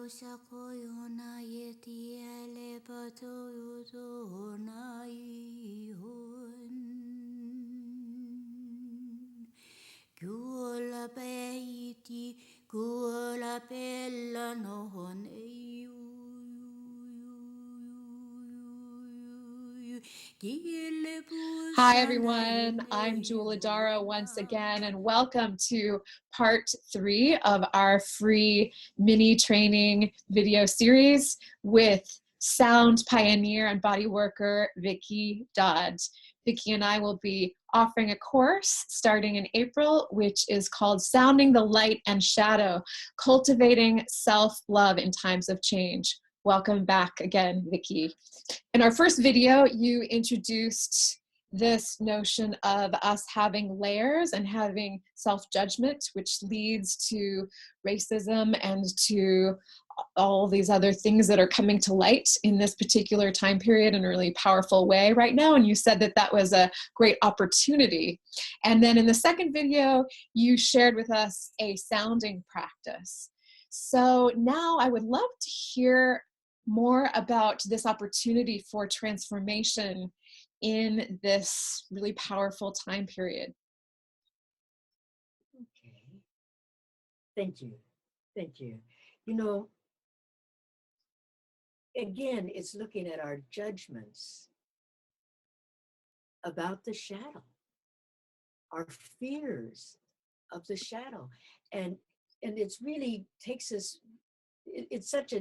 sakoyona yeti ele pato yuto na ihon. Kuola peiti, kuola pella nohon eiu. Hi everyone, I'm Jewel Adara once again, and welcome to part 3 of our free mini training video series with sound pioneer and body worker Vicki Dodds. Vicki and I will be offering a course starting in April, which is called Sounding the Light and Shadow, Cultivating Self-Love in Times of Change. Welcome back again, Vicki. In our first video, you introduced this notion of us having layers and having self-judgment, which leads to racism and to all these other things that are coming to light in this particular time period in a really powerful way right now. And you said that that was a great opportunity. And then in the second video, you shared with us a sounding practice. So now I would love to hear more about this opportunity for transformation in this really powerful time period. Okay. Thank you. Thank you. You know, again, it's looking at our judgments about the shadow, our fears of the shadow. And it's really takes us, it's such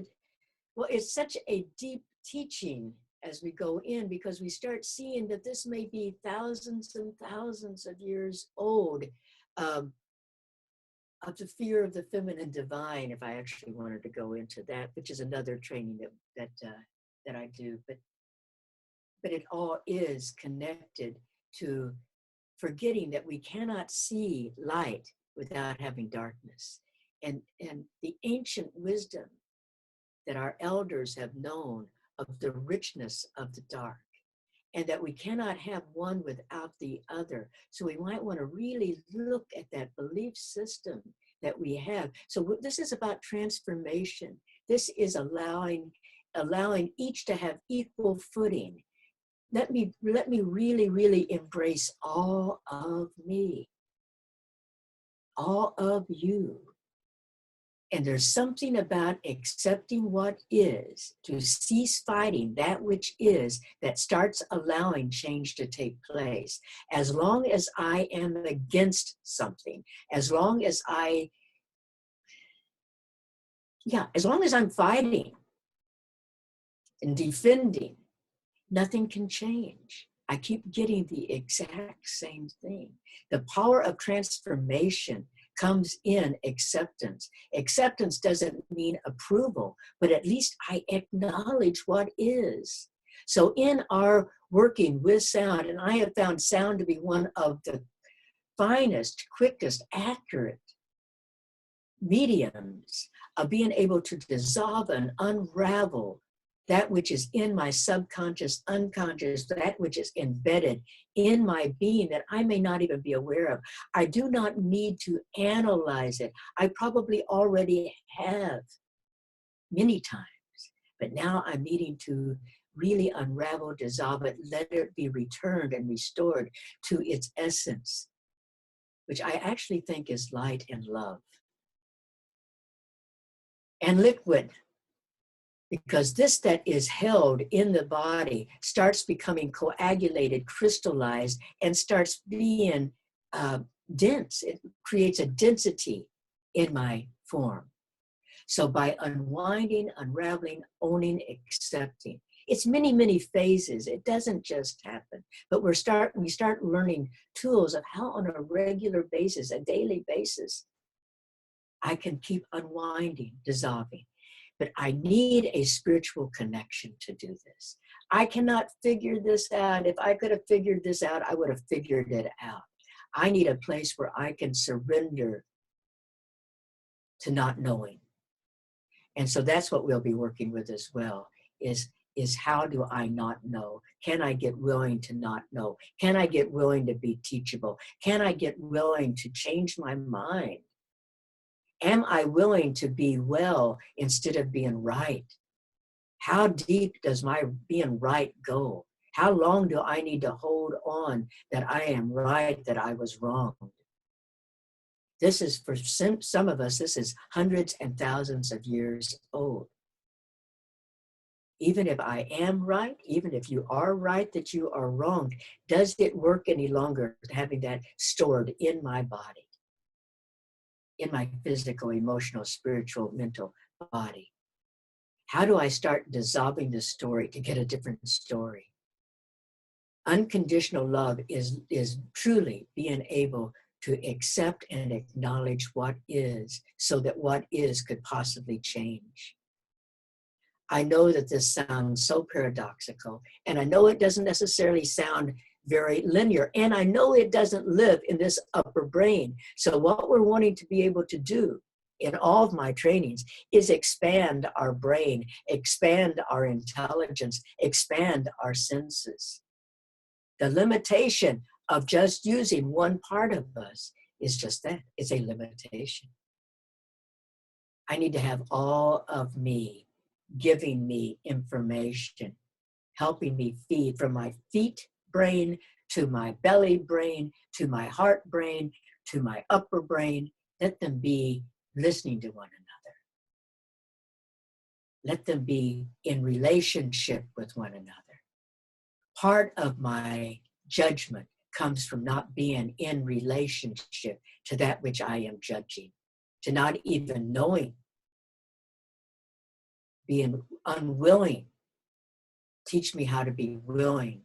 a deep teaching as we go in, because we start seeing that this may be thousands and thousands of years old, of the fear of the feminine divine, if I actually wanted to go into that, which is another training that I do. But it all is connected to forgetting that we cannot see light without having darkness. And the ancient wisdom that our elders have known of the richness of the dark, and that we cannot have one without the other. So we might want to really look at that belief system that we have. So this is about transformation. This is allowing each to have equal footing. Let me really, really embrace all of me, all of you. And there's something about accepting what is, to cease fighting that which is, that starts allowing change to take place. As long as I am against something, as long as I'm fighting and defending, nothing can change. I keep getting the exact same thing. The power of transformation comes in acceptance. Acceptance doesn't mean approval, but at least I acknowledge what is. So in our working with sound, and I have found sound to be one of the finest, quickest, accurate mediums of being able to dissolve and unravel that which is in my subconscious, unconscious, that which is embedded in my being that I may not even be aware of. I do not need to analyze it. I probably already have many times, but now I'm needing to really unravel, dissolve it, let it be returned and restored to its essence, which I actually think is light and love. And liquid. Because this that is held in the body starts becoming coagulated, crystallized, and starts being dense. It creates a density in my form. So by unwinding, unraveling, owning, accepting, it's many, many phases. It doesn't just happen. But we start learning tools of how on a regular basis, a daily basis, I can keep unwinding, dissolving. But I need a spiritual connection to do this. I cannot figure this out. If I could have figured this out, I would have figured it out. I need a place where I can surrender to not knowing. And so that's what we'll be working with as well, is how do I not know? Can I get willing to not know? Can I get willing to be teachable? Can I get willing to change my mind Am I willing to be well instead of being right? How deep does my being right go? How long do I need to hold on that I am right, that I was wrong? This is, for some of us, this is hundreds and thousands of years old. Even if I am right, even if you are right that you are wrong, does it work any longer having that stored in my body, in my physical, emotional, spiritual, mental body? How do I start dissolving the story to get a different story? Unconditional love is truly being able to accept and acknowledge what is, so that what is could possibly change. I know that this sounds so paradoxical, and I know it doesn't necessarily sound very linear, and I know it doesn't live in this upper brain. So what we're wanting to be able to do in all of my trainings is expand our brain, expand our intelligence, expand our senses. The limitation of just using one part of us is just that, it's a limitation. I need to have all of me giving me information, helping me feed from my feet brain to my belly brain, to my heart brain, to my upper brain. Let them be listening to one another. Let them be in relationship with one another. Part of my judgment comes from not being in relationship to that which I am judging, to not even knowing, being unwilling. Teach me how to be willing.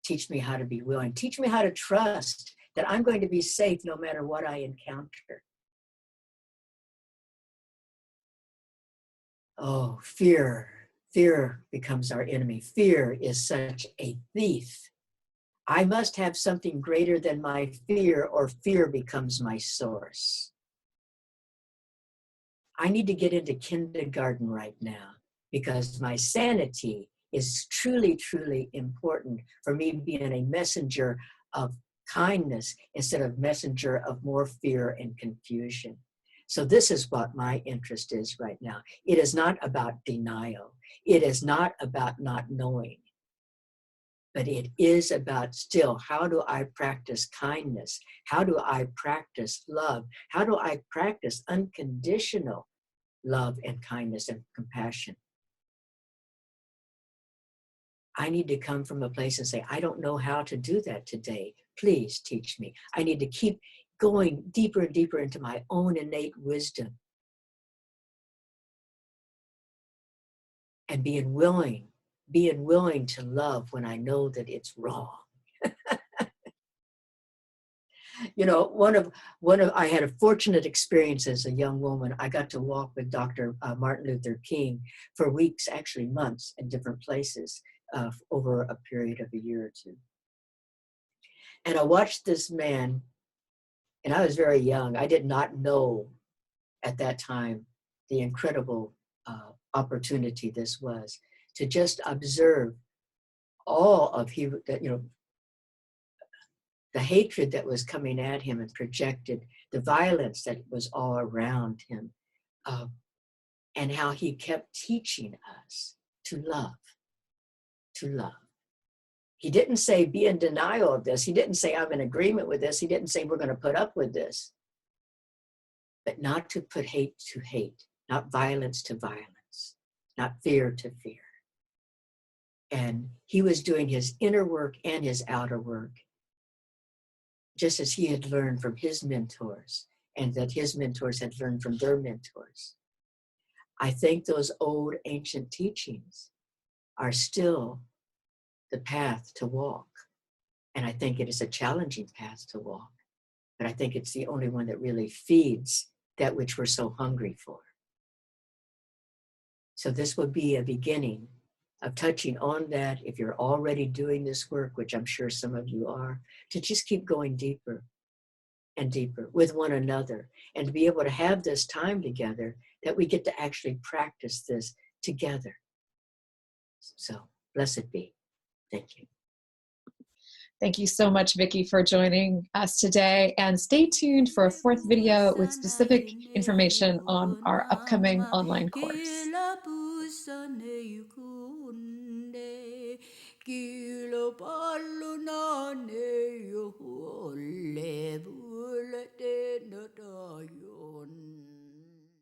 Teach me how to be willing. Teach me how to trust that I'm going to be safe no matter what I encounter. Oh, fear. Fear becomes our enemy. Fear is such a thief. I must have something greater than my fear, or fear becomes my source. I need to get into kindergarten right now, because my sanity is truly, truly important for me being a messenger of kindness instead of messenger of more fear and confusion. So this is what my interest is right now. It is not about denial. It is not about not knowing. But it is about still, how do I practice kindness? How do I practice love? How do I practice unconditional love and kindness and compassion? I need to come from a place and say, I don't know how to do that today. Please teach me. I need to keep going deeper and deeper into my own innate wisdom and being willing to love when I know that it's wrong. You know, I had a fortunate experience as a young woman. I got to walk with Dr. Martin Luther King for weeks, actually months, in different places over a period of a year or two. And I watched this man, and I was very young. I did not know at that time the incredible opportunity this was to just observe all of the hatred that was coming at him and projected, the violence that was all around him, and how he kept teaching us to love, to love. He didn't say be in denial of this. He didn't say I'm in agreement with this. He didn't say we're going to put up with this. But not to put hate to hate, not violence to violence, not fear to fear. And he was doing his inner work and his outer work, just as he had learned from his mentors, and that his mentors had learned from their mentors. I think those old ancient teachings are still the path to walk. And I think it is a challenging path to walk, but I think it's the only one that really feeds that which we're so hungry for. So this would be a beginning of touching on that, if you're already doing this work, which I'm sure some of you are, to just keep going deeper and deeper with one another, and to be able to have this time together that we get to actually practice this together. So blessed be. Thank you. Thank you so much, Vicki, for joining us today. And stay tuned for a fourth video with specific information on our upcoming online course.